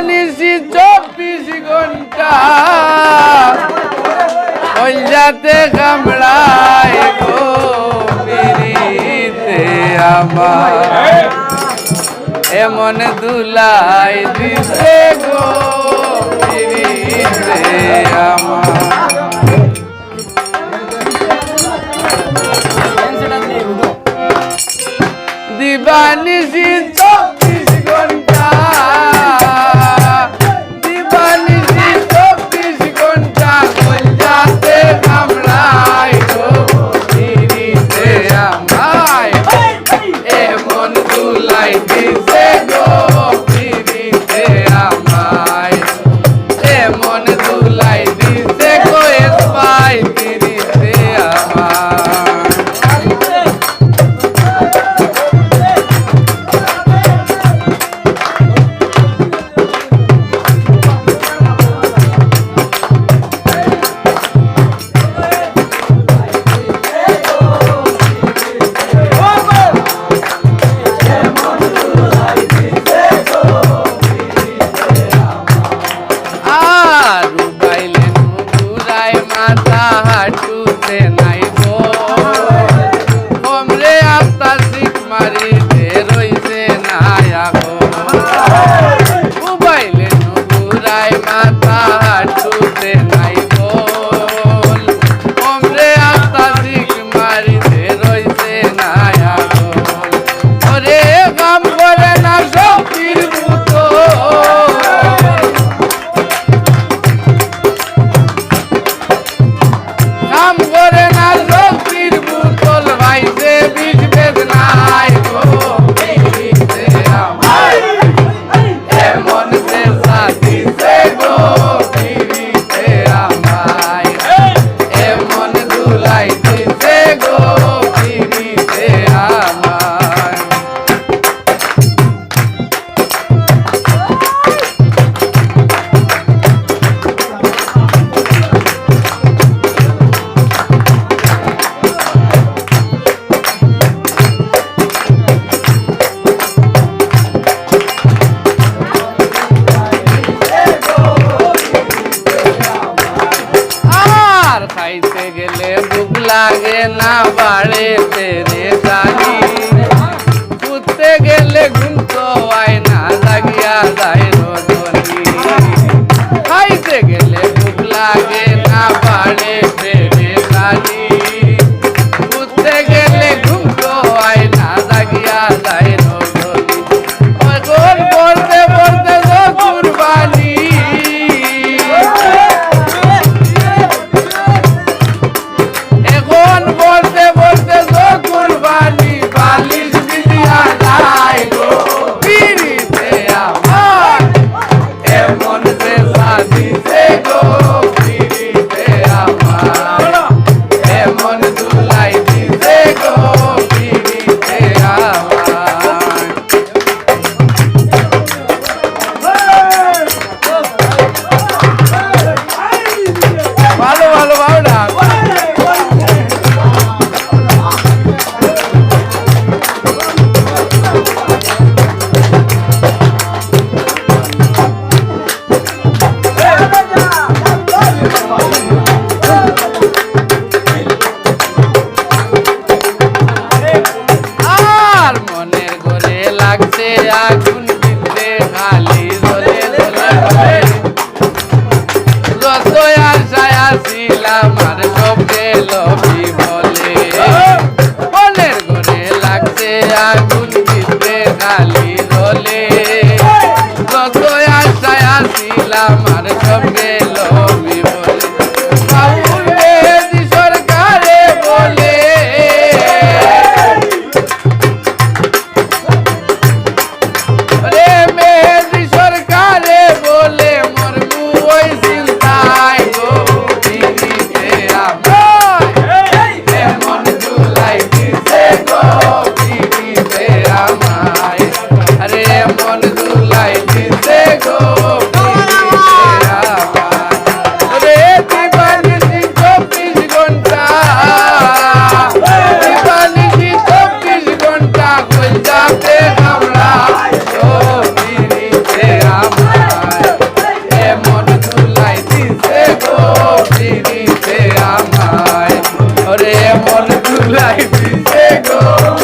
নিশি 24 ঘন্টা কলজাতে কামড়ায় গো পিরিতে আমায় এমন দুলাই দিছে গো পিরিতে আমায় দিবানিশি 24 ঘন্টা দিবানিশি 24 ঘন্টা কলজাতে কামড়ায় গো পিরিতে আমায় এমন দুলাই দিছে গো পিরিতে আমায় এমন দুলাই দিছে গো এসপাই পিরিতে আমায় লাগে না বাড়ে তেরে জানি উঠতে গেলে ঘুম তো আয় না জাগিয়া যায় রজনী খাইতে গেলে ভুক লাগে না বাড়ে তেরে জানি উঠতে গেলে ঘুম তো আয় না জাগিয়া যায় রজনী গোল বলতে বলতে তো কুরবানি বলতে বলতে তো কুরবানি বালিশ বিদিয়া যায় গো পিরিতে আমার এমন সে সাজিছে গো পিরিতে আমার এমন দুলাই দিছে গো পিরিতে আমার ভালো ভালো ভাবনা আগুন দিতে খালি জ্বলে জ্বলে যত আশায় আসিলাম আর সব গেল বিফলে মনের ঘরে লাগছে আগুন দিতে খালি জ্বলে যত আশায় আসিলাম আর সব গেল বিফলে বাউল মেহেদি সরকারে বলে মেহেদি সরকারে বলে মরবু ওই চিন্তায় গো পিরিতে দুলাই দিছে গো